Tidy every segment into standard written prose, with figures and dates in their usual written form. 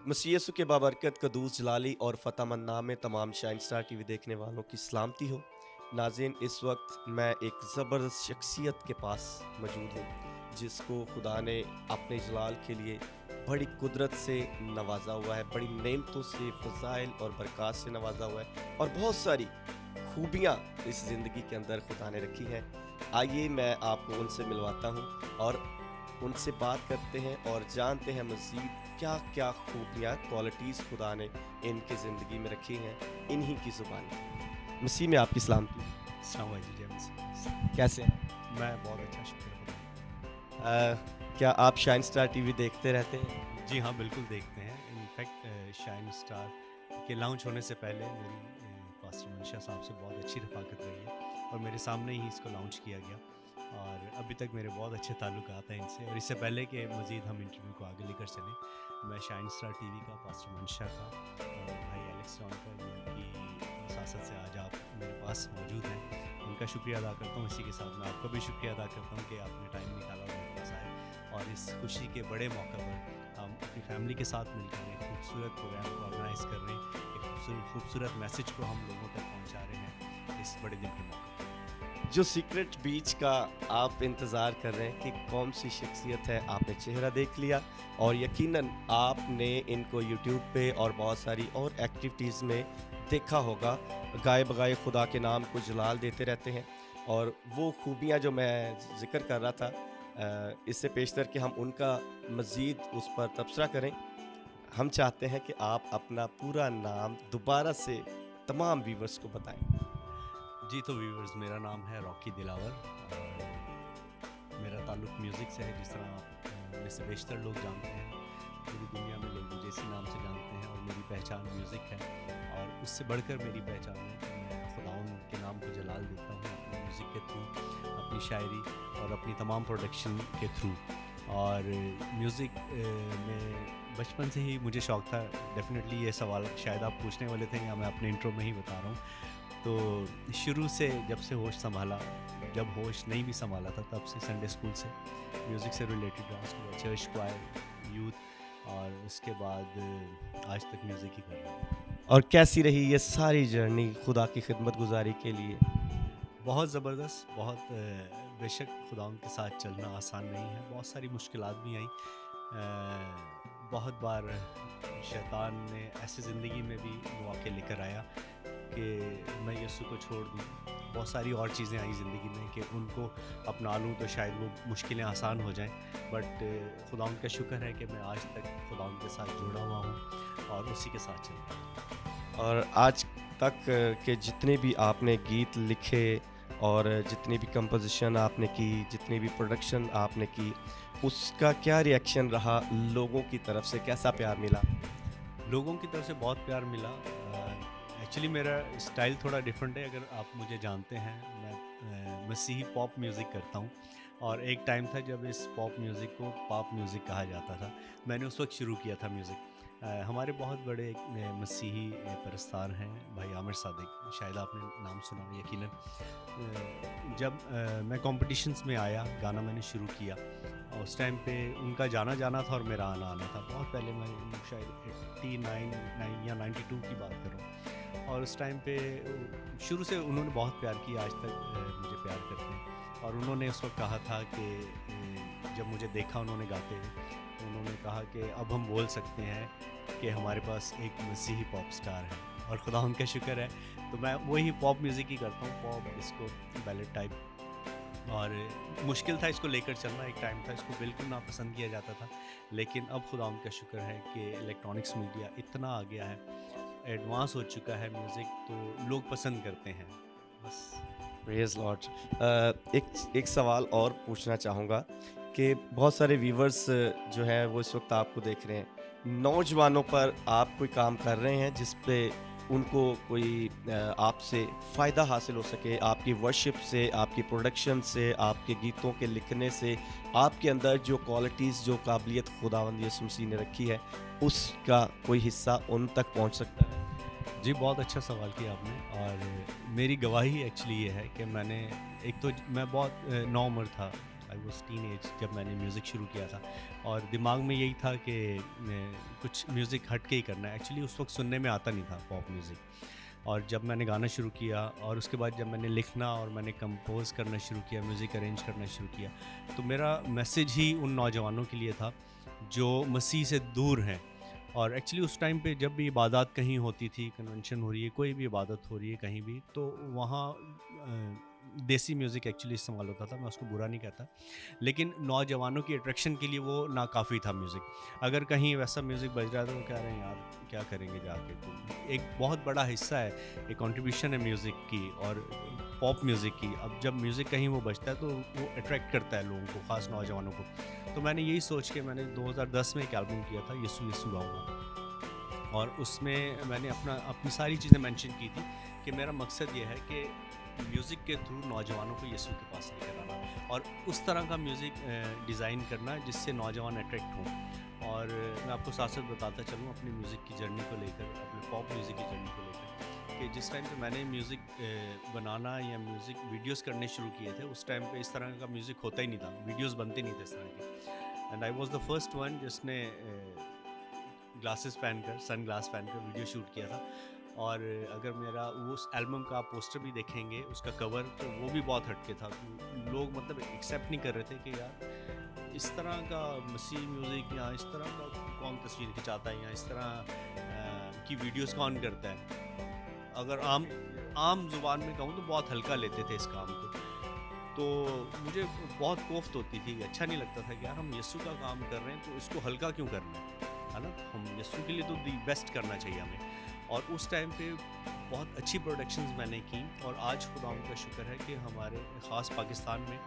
मसीह यीशु के बाबरकत कदूस जलाली और फ़तेहमंद नाम में तमाम शाइन स्टार टीवी देखने वालों की सलामती हो। नाज़रीन, इस वक्त मैं एक ज़बरदस्त शख्सियत के पास मौजूद हूँ जिसको खुदा ने अपने जलाल के लिए बड़ी कुदरत से नवाजा हुआ है, बड़ी नेमतों से, फ़ज़ाइल और बरक़ात से नवाजा हुआ है और बहुत सारी खूबियाँ इस ज़िंदगी के अंदर खुदा ने रखी हैं। आइए मैं आपको उनसे मिलवाता हूँ और उनसे बात करते हैं और जानते हैं मज़ीद क्या-क्या खूबियाँ, क्वालिटीज़ खुदा ने इनकी ज़िंदगी में रखी हैं, इन्हीं की ज़ुबानी। मसीह में आपकी सलामती। अस्सलाम वालेकुम जी, जेम्स। कैसे हैं? मैं बहुत अच्छा, शुक्र खुदा क्या आप शाइन स्टार टीवी देखते रहते हैं? का। जी हाँ, बिल्कुल देखते हैं। इनफैक्ट शाइन स्टार के लॉन्च होने से पहले मेरी पास्टर मंशा साहब से बहुत अच्छी रफ़ाकत रही है और मेरे सामने ही इसको लॉन्च किया गया और अभी तक मेरे बहुत अच्छे ताल्लुकात हैं इनसे। और इससे पहले कि मज़ीद हम इंटरव्यू को आगे लेकर चलें, मैं शाइन स्टार टीवी का, पास्टर मंशा का और भाई एलेक्स जॉन का, जिनकी वसासत से आज आप मेरे पास मौजूद हैं, उनका शुक्रिया अदा करता हूँ। इसी के साथ मैं आपका भी शुक्रिया अदा करता हूँ कि आपने टाइम निकाला और मेरे पास आए और इस खुशी के बड़े मौका पर हम अपनी फैमिली के साथ मिलकर एक खूबसूरत प्रोग्राम को ऑर्गेनाइज़ कर रहे हैं, एक खूबसूरत मैसेज को हम लोगों तक पहुँचा रहे हैं इस बड़े दिन के मौके पर। जो सीक्रेट बीच का आप इंतज़ार कर रहे हैं कि कौन सी शख्सियत है, आपने चेहरा देख लिया और यकीनन आपने इनको यूट्यूब पे और बहुत सारी और एक्टिविटीज़ में देखा होगा। गाए बगाए खुदा के नाम को जलाल देते रहते हैं और वो खूबियाँ जो मैं ज़िक्र कर रहा था, इससे पेशतर कि हम उनका मज़ीद उस पर तबसरा करें। हम चाहते हैं कि आप अपना पूरा नाम दोबारा से तमाम व्यूवर्स को बताएँ। जी, तो व्यूअर्स, मेरा नाम है रॉकी दिलावर और मेरा ताल्लुक़ म्यूज़िक से है। जिस तरह में से बेशतर लोग जानते हैं, पूरी दुनिया में लोग मुझे इसी नाम से जानते हैं और मेरी पहचान म्यूज़िक है और उससे बढ़कर मेरी पहचान है कि मैं खुदावंद के नाम को जलाल देता हूँ अपनी म्यूज़िक के थ्रू, अपनी शायरी और अपनी तमाम प्रोडक्शन के थ्रू। और म्यूज़िक में बचपन से ही मुझे शौक़ था। डेफ़िनेटली ये सवाल शायद आप पूछने वाले थे या मैं अपने इंट्रो में ही बता रहा हूँ। तो शुरू से जब से होश संभाला, जब होश नहीं भी संभाला था, तब से संडे स्कूल से म्यूज़िक से रिलेटेड रहा। उसके बाद चर्च क्वायर, यूथ और उसके बाद आज तक म्यूज़िक ही कर रहा हूँ। और कैसी रही ये सारी जर्नी खुदा की खिदमत गुजारी के लिए? बहुत ज़बरदस्त, बहुत बेशक खुदावंद के साथ चलना आसान नहीं है, बहुत सारी मुश्किलात भी आईं। बहुत बार शैतान ने ऐसी ज़िंदगी में भी मौके लेकर आया कि मैं यीशु को छोड़ दूँ। बहुत सारी और चीज़ें आई ज़िंदगी में कि उनको अपना लूँ तो शायद वो मुश्किलें आसान हो जाएं, बट खुदावंद का शुक्र है कि मैं आज तक खुदावंद के साथ जुड़ा हुआ हूँ और उसी के साथ चल रहा हूँ। और आज तक के जितने भी आपने गीत लिखे और जितनी भी कंपोजिशन आपने की, जितनी भी प्रोडक्शन आपने की, उसका क्या रिएक्शन रहा? लोगों की तरफ से कैसा प्यार मिला? लोगों की तरफ से बहुत प्यार मिला। एक्चुअली मेरा स्टाइल थोड़ा डिफरेंट है। अगर आप मुझे जानते हैं, मैं मसीही पॉप म्यूज़िक करता हूँ और एक टाइम था जब इस पॉप म्यूज़िक को पॉप म्यूज़िक कहा जाता था। मैंने उस वक्त शुरू किया था म्यूज़िक। हमारे बहुत बड़े मसीही परस्तार हैं भाई आमिर सादिक, शायद आपने नाम सुना हो यकीनन। जब मैं कॉम्पिटिशन्स में आया, गाना मैंने शुरू किया और उस टाइम पे उनका जाना जाना था और मेरा आना आना था। बहुत पहले, मैं शायद 89 या 92 की बात कर रहा हूँ। और उस टाइम पे शुरू से उन्होंने बहुत प्यार किया, आज तक मुझे प्यार करते हैं। और उन्होंने उस वक्त कहा था कि जब मुझे देखा उन्होंने गाते हुए, तो उन्होंने कहा कि अब हम बोल सकते हैं कि हमारे पास एक मसीही पॉप स्टार है। और खुदा उनका शुक्र है, तो मैं वही पॉप म्यूज़िक ही करता हूँ, पॉप, डिस्को, बैलेट टाइप। और मुश्किल था इसको लेकर चलना। एक टाइम था इसको बिल्कुल नापसंद किया जाता था, लेकिन अब खुदा उनका शुक्र है कि इलेक्ट्रॉनिक्स मीडिया इतना आ गया है, एडवांस हो चुका है म्यूज़िक, तो लोग पसंद करते हैं बस। Praise Lord. एक सवाल और पूछना चाहूँगा कि बहुत सारे व्यूवर्स जो हैं वो इस वक्त आपको देख रहे हैं। नौजवानों पर आप कोई काम कर रहे हैं जिस पे उनको कोई आपसे फ़ायदा हासिल हो सके, आपकी वर्शिप से, आपकी प्रोडक्शन से, आपके गीतों के लिखने से, आपके अंदर जो क्वालिटीज़, जो काबिलियत खुदावंद यीशु मसीह ने रखी है, उसका कोई हिस्सा उन तक पहुँच सकता है? जी, बहुत अच्छा सवाल किया आपने। और मेरी गवाही एक्चुअली ये है कि मैंने, एक तो मैं बहुत नौउम्र था, आई वाज़ टीनेज जब मैंने म्यूज़िक शुरू किया था और दिमाग में यही था कि कुछ म्यूज़िक हट के ही करना है। एक्चुअली उस वक्त सुनने में आता नहीं था पॉप म्यूज़िक, और जब मैंने गाना शुरू किया और उसके बाद जब मैंने लिखना और मैंने कंपोज़ करना शुरू किया, म्यूज़िक अरेंज करना शुरू किया, तो मेरा मैसेज ही उन नौजवानों के लिए था जो मसीह से दूर हैं। और एक्चुअली उस टाइम पे जब भी इबादत कहीं होती थी, कन्वेंशन हो रही है, कोई भी इबादत हो रही है कहीं भी, तो वहाँ देसी म्यूज़िक एक्चुअली इस्तेमाल होता था। मैं उसको बुरा नहीं कहता, लेकिन नौजवानों की अट्रैक्शन के लिए वो नाकाफ़ी था म्यूज़िक। अगर कहीं वैसा म्यूज़िक बज रहा है तो वो कह रहे हैं यार क्या करेंगे जाके। तो एक बहुत बड़ा हिस्सा है, एक कंट्रीब्यूशन है म्यूज़िक की और पॉप म्यूज़िक की। अब जब म्यूज़िक कहीं वो बजता है तो वो अट्रैक्ट करता है लोगों को, ख़ास नौजवानों को। तो मैंने यही सोच के मैंने 2010 में एक एल्बम किया था, यीशु यीशु गाऊंगा, और उसमें मैंने अपनी सारी चीज़ें मेंशन की थी कि मेरा मकसद ये है कि म्यूज़िक के थ्रू नौजवानों को यीशु के पास लेकर आना और उस तरह का म्यूज़िक डिज़ाइन करना जिससे नौजवान अट्रैक्ट हों। और मैं आपको साथ साथ बताता चलूँ अपनी म्यूज़िक की जर्नी को लेकर, अपने पॉप म्यूज़िक की जर्नी को लेकर, कि जिस टाइम पे मैंने म्यूज़िक बनाना या म्यूज़िक वीडियोस करने शुरू किए थे, उस टाइम पे इस तरह का म्यूज़िक होता ही नहीं था, वीडियोस बनते नहीं थे इस तरह के। And I was the first one जिसने ग्लासेस पहनकर, सन ग्लास पहनकर वीडियो शूट किया था। और अगर मेरा उस एल्बम का पोस्टर भी देखेंगे, उसका कवर, तो वो भी बहुत हटके था। लोग मतलब एक्सेप्ट नहीं कर रहे थे कि यार इस तरह का मसीह म्यूज़िक या इस तरह का कौन तस्वीर खिंचाता है या इस तरह की वीडियोस कौन करता है। अगर आम ज़ुबान में कहूँ तो बहुत हल्का लेते थे इस काम को। तो मुझे बहुत कोफ्त होती थी, अच्छा नहीं लगता था कि यार हम यीशु का काम कर रहे हैं तो इसको हल्का क्यों करना है ना। हम यीशु के लिए तो दी बेस्ट करना चाहिए हमें। और उस टाइम पे बहुत अच्छी प्रोडक्शंस मैंने की, और आज खुदा का शुक्र है कि हमारे ख़ास पाकिस्तान में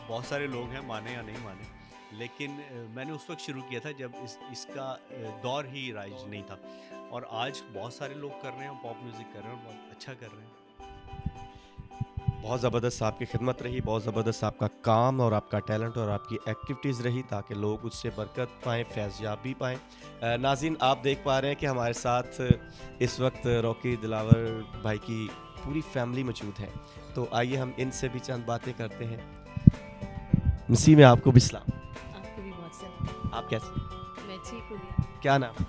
बहुत सारे लोग हैं, माने या नहीं माने, लेकिन मैंने उस वक्त शुरू किया था जब इसका दौर ही राइज नहीं था। और आज बहुत सारे लोग कर रहे हैं, पॉप म्यूज़िक कर रहे हैं और बहुत अच्छा कर रहे हैं। बहुत ज़बरदस्त आपकी खिदमत रही, बहुत ज़बरदस्त आपका काम और आपका टैलेंट और आपकी एक्टिविटीज़ रही, ताकि लोग उससे बरकत पाएँ, फैज़याब भी पाएँ। नाज़रीन, आप देख पा रहे हैं कि हमारे साथ इस वक्त रॉकी दिलावर भाई की पूरी फैमिली मौजूद है। तो आइए हम इनसे भी चंद बातें करते हैं। मसीह में आपको भी सलाम। आपको भी बहुत सलाम। आप कैसे? मैं ठीक हूँ। क्या नाम?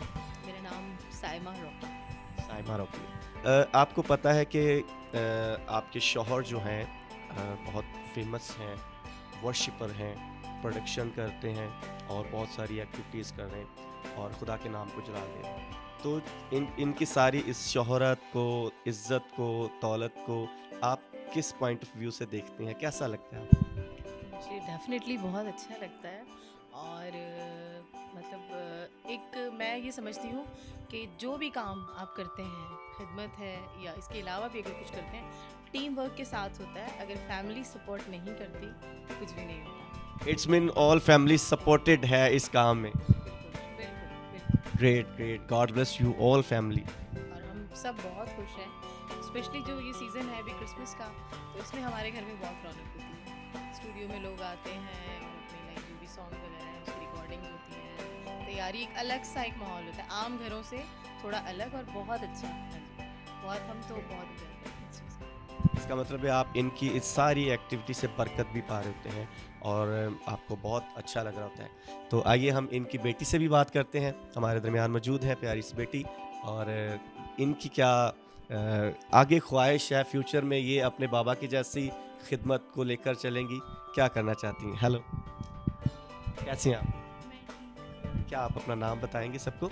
मेरा नाम साइमा रॉकी। साइमा रॉकी। आपको पता है कि आपके शौहर जो हैं बहुत फेमस हैं, वर्शिपर हैं, प्रोडक्शन करते हैं और बहुत सारी एक्टिविटीज़ कर रहे हैं और खुदा के नाम को जला रहे हैं। तो इनकी सारी इस शोहरत को, इज़्ज़त को, दौलत को आप किस पॉइंट ऑफ व्यू से देखते हैं? कैसा लगता है आपको? मुझे डेफिनेटली बहुत अच्छा लगता है। और मतलब एक मैं ये समझती हूँ कि जो भी काम आप करते हैं, खिदमत है या इसके अलावा भी अगर कुछ करते हैं, टीम वर्क के साथ होता है। अगर फैमिली सपोर्ट नहीं करती तो कुछ भी नहीं होता। It's mean all family supported है इस काम में। बिल्कुल बिल्कुल बिल्कुल। Great great, God bless you all family. और हम सब बहुत खुश हैं, स्पेशली जो ये सीज़न है अभी क्रिसमस का, तो इसमें हमारे घर में बहुत रौनक होती है। स्टूडियो में लोग आते हैं और अपने नए जो भी सॉन्ग वगैरह हैं उसकी रिकॉर्डिंग होती है, तैयारी, एक अलग सा एक माहौल होता है, आम घरों से थोड़ा अलग और बहुत अच्छा। हाँ जी, बहुत, हम तो बहुत इंजॉय करते हैं इस चीज़ को। इसका मतलब है आप इनकी इस सारी एक्टिविटी से बरकत भी पा रहे होते हैं और आपको बहुत अच्छा लग रहा होता है। तो आइए हम इनकी बेटी से भी बात करते हैं। हमारे दरमियान मौजूद है प्यारी सी बेटी, और इनकी क्या आगे ख्वाहिश है फ्यूचर में? ये अपने बाबा की जैसी खिदमत को लेकर चलेंगी, क्या करना चाहती हैं? हेलो, कैसी हैं आप? क्या आप अपना नाम बताएंगे सबको?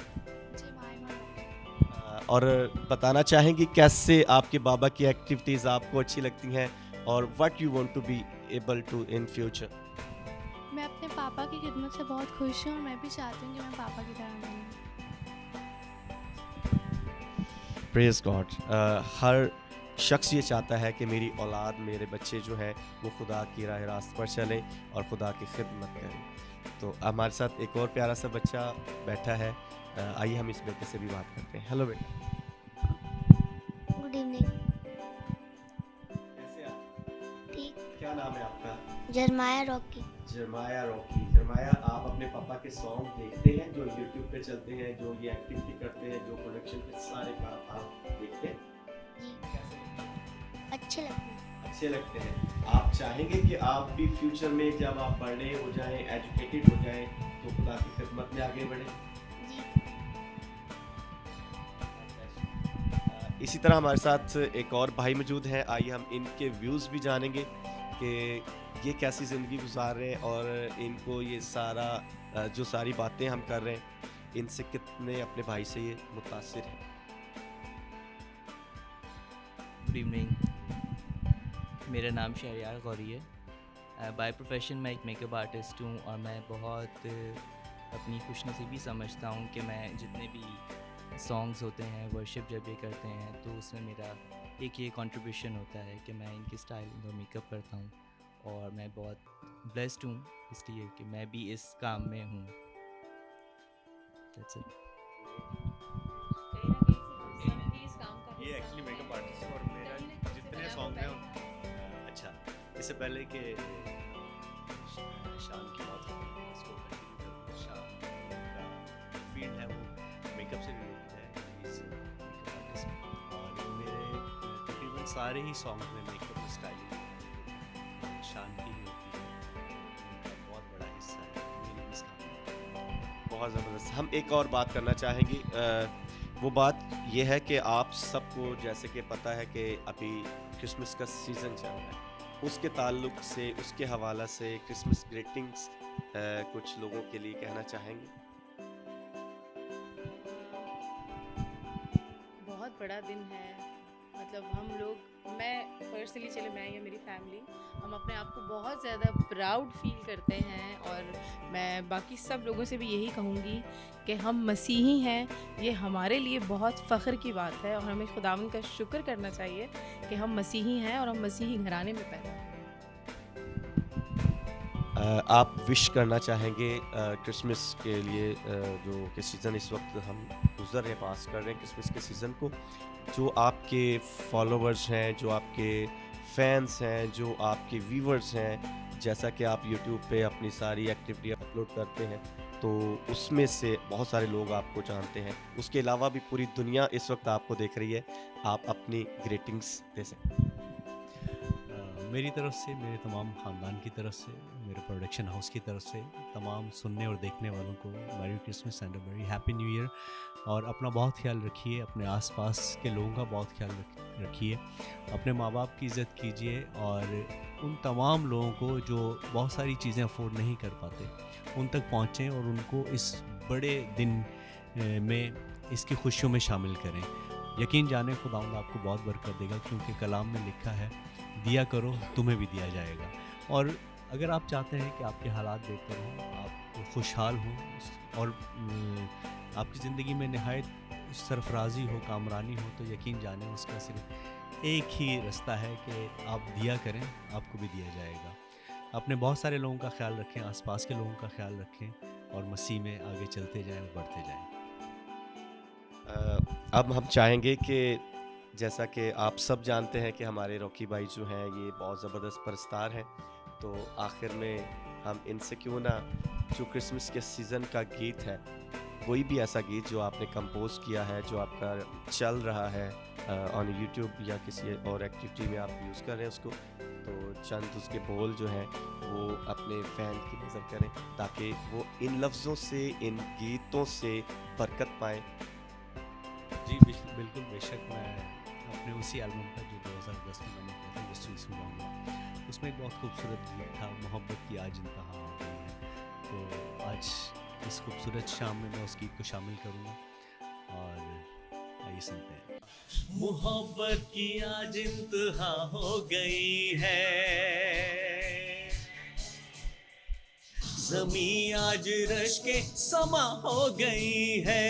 और बताना चाहेंगी कैसे आपके बाबा की एक्टिविटीज़ आपको अच्छी लगती हैं और what you want to be able to in future? मैं अपने पापा की खिदमत से बहुत खुश हूँ और मैं भी चाहती हूँ कि मैं पापा की तरह बनूँ। Praise God. हर शख्स ये चाहता है कि मेरी औलाद, मेरे बच्चे जो हैं वो खुदा की राह रास्त पर चलें और खुदा की खिदमत करें। तो हमारे साथ एक और प्यारा सा बच्चा बैठा है, आइए हम इस बेटे से भी बात करते हैं। हेलो बेटा, गुड इवनिंग। कैसे आप? ठीक। क्या नाम है आपका? जरमाया रॉकी। जरमाया रॉकी। जरमाया, आप अपने पापा के सॉन्ग देखते हैं जो यूट्यूब पे चलते हैं, जो ये एक्टिविटी करते हैं, जो प्रोडक्शन के सारे काम आप देखते हैं? जी, कैसे लगते हैं? अच्छे लगते हैं। अच्छे लगते हैं। आप चाहेंगे कि आप भी फ्यूचर में जब आप बड़े हो जाएं, एजुकेटेड हो जाएं, तो खुदा की खिदमत में आगे बढ़ें? इसी तरह हमारे साथ एक और भाई मौजूद हैं, आइए हम इनके व्यूज़ भी जानेंगे कि ये कैसी ज़िंदगी गुजार रहे हैं और इनको ये सारा जो सारी बातें हम कर रहे हैं इनसे कितने अपने भाई से ये मुतासिर हैं। गुड इवनिंग, मेरा नाम शहरयार गौरी है। बाय प्रोफेशन मैं एक मेकअप आर्टिस्ट हूँ और मैं बहुत अपनी खुशनसीबी समझता हूँ कि मैं जितने भी सॉन्ग्स होते हैं, वर्शिप जब ये करते हैं तो उसमें मेरा एक ये कंट्रीब्यूशन होता है कि मैं इनकी स्टाइल और मेकअप करता हूँ और मैं बहुत ब्लेस्ड हूँ इसलिए कि मैं भी इस काम में हूँ। That's it. कहीं ना कहीं से हम भी इस काम का ये हिस्सा एक्चुअली हैं। मेकअप आर्टिस्ट है और मेरा कहीं ना कहीं से जितने बना सॉन्ग होता हैं अच्छा, इससे पहले कि शान की बात हो इसको कंटिन्यू करूँ। शान का फील्ड है वो मेकअप से रिलेटेड है, इस मेकअप आर्टिस्ट और मेरे तकरीबन सारे ही सॉन्ग में मेकअप स्टाइलिंग शान की ही होती है, उनका बहुत बड़ा हिस्सा है मेरी इस काम में। बहुत ज़बरदस्त। हम एक और बात करना चाहेंगे, वो बात ये है कि आप सबको जैसे कि पता है कि अभी क्रिसमस का सीज़न चल रहा है, उसके ताल्लुक से, उसके हवाला से क्रिसमस ग्रीटिंग्स कुछ लोगों के लिए कहना चाहेंगे। बहुत बड़ा दिन है, मतलब हम लोग, मैं पर्सनली, चले मैं या मेरी फैमिली, हम अपने आप को बहुत ज़्यादा प्राउड फील करते हैं और मैं बाकी सब लोगों से भी यही कहूँगी कि हम मसीही हैं। ये हमारे लिए बहुत फ़ख्र की बात है और हमें खुदावंद का शुक्र करना चाहिए कि हम मसीही हैं और हम मसीही घराने में पैदा हुए हैं। आप विश करना चाहेंगे क्रिसमस के लिए, जो कि सीज़न इस वक्त हम गुजर रहे हैं, पास कर रहे हैं क्रिसमस के सीज़न को, जो आपके फॉलोवर्स हैं, जो आपके फैंस हैं, जो आपके व्यूवर्स हैं, जैसा कि आप यूट्यूब पे अपनी सारी एक्टिविटी अपलोड करते हैं तो उसमें से बहुत सारे लोग आपको जानते हैं, उसके अलावा भी पूरी दुनिया इस वक्त आपको देख रही है, आप अपनी ग्रीटिंग्स दे सकते हैं। मेरी तरफ से, मेरे तमाम ख़ानदान की तरफ से, मेरे प्रोडक्शन हाउस की तरफ से तमाम सुनने और देखने वालों को merry Christmas and a very happy new year. और अपना बहुत ख्याल रखिए, अपने आसपास के लोगों का बहुत ख्याल रखिए, अपने माँ बाप की इज़्ज़त कीजिए और उन तमाम लोगों को जो बहुत सारी चीज़ें अफोर्ड नहीं कर पाते उन तक पहुँचें और उनको इस बड़े दिन में इसकी खुशियों में शामिल करें। यकीन जाने खुदावंद आपको बहुत बरकत देगा, क्योंकि कलाम में लिखा है, दिया करो तुम्हें भी दिया जाएगा। और अगर आप चाहते हैं कि आपके हालात बेहतर हों, आप खुशहाल हों और आपकी ज़िंदगी में नहायत सरफराजी हो, कामरानी हो, तो यकीन जाने उसका सिर्फ एक ही रास्ता है कि आप दिया करें, आपको भी दिया जाएगा। अपने बहुत सारे लोगों का ख्याल रखें, आसपास के लोगों का ख्याल रखें और मसीह में आगे चलते जाएं और बढ़ते जाएं। अब हम चाहेंगे कि जैसा कि आप सब जानते हैं कि हमारे रॉकी भाई जो हैं ये बहुत ज़बरदस्त परस्तार हैं, तो आखिर में हम इनसे क्यों ना जो क्रिसमस के सीज़न का गीत है, कोई भी ऐसा गीत जो आपने कंपोज किया है, जो आपका चल रहा है ऑन यूट्यूब या किसी और एक्टिविटी में आप यूज़ कर रहे हैं उसको, तो चंद उसके बोल जो हैं वो अपने फ़ैन की नज़र करें ताकि वो इन लफ्ज़ों से, इन गीतों से बरकत पाएँ। जी बिल्कुल बेशक, मैं अपने उसी एल्बम का जो 2010 में मैंने किया था, यीशु यीशु गाऊंगा, उसमें एक बहुत खूबसूरत गीत था, मोहब्बत की आज इंतहा हो गई है। तो आज इस खूबसूरत शाम में मैं उस गीत को शामिल करूँगा और आइए सुनते हैं। मोहब्बत की आज इंतहा हो गई है, ज़मीं आज रश के समा हो गई है,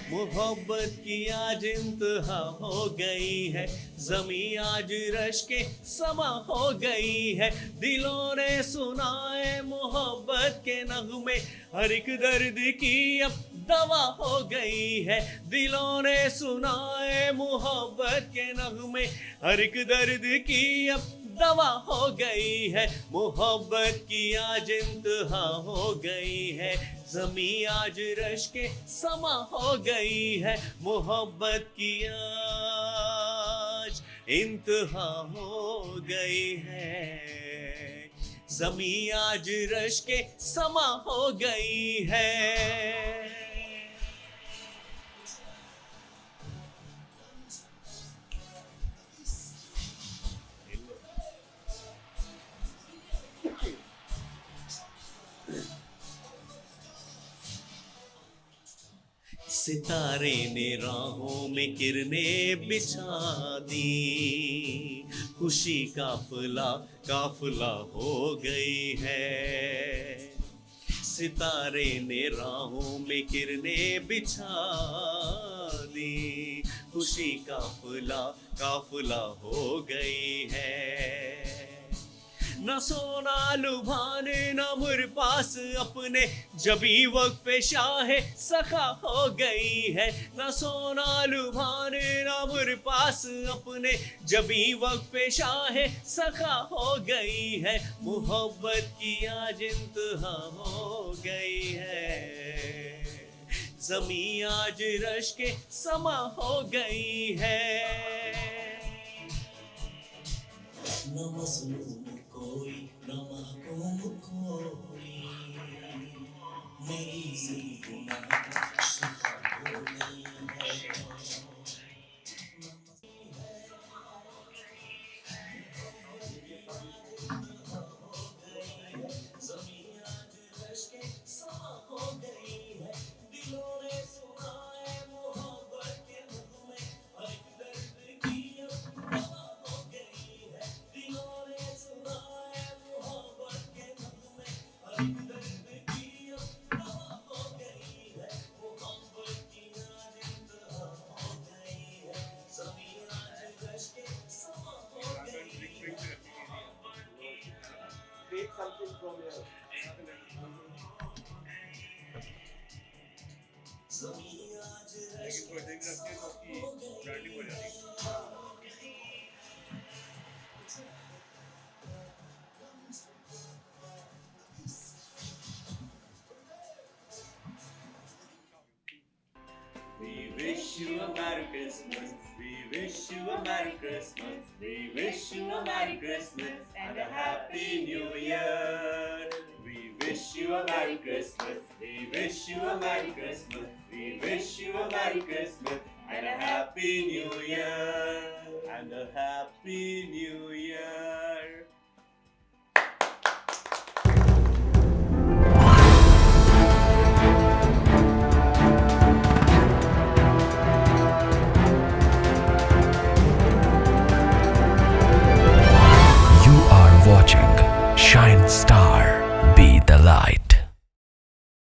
मोहब्बत की आज इंतहा हो गई है, ज़मीं आज रश के समा हो गई है, दिलों ने सुनाए मोहब्बत के नगमे, हर एक दर्द की अब दवा हो गई है, दिलों ने सुनाए मोहब्बत के नगमे, हर एक दर्द की अब दवा हो गई है, मोहब्बत की आज इंतहा हो गई है, ज़मीं आज रश के समा हो गई है, मोहब्बत की आज इंतहा हो गई है, ज़मीं आज रश के समा हो गई है। सितारे ने राहों में किरणें बिछा दी, खुशी काफिला काफिला हो गई है। सितारे ने राहों में किरणें बिछा दी, खुशी काफिला काफिला हो गई है। न सोना लुभाने न मुर पास अपने, जबी वक्त पे शाहे सखा हो गई है। न सोना लुभाने न मुर पास अपने, जबी वक्त पे शाहे सखा हो गई है। मोहब्बत की आज इंतहा हो गई है, ज़मीं आज रश के समा हो गई है। न मज़लूम कोई न महकूम कोई, मेरी ज़िंदगी शिफा हो गई है। We wish you a Merry Christmas. We wish you a Merry Christmas. We wish you a Merry Christmas and a Happy New Year. We wish you a Merry Christmas. We wish you a Merry Christmas. We wish you a Merry Christmas and a Happy New Year. And a Happy New Year. Watching Shine Star, be the light.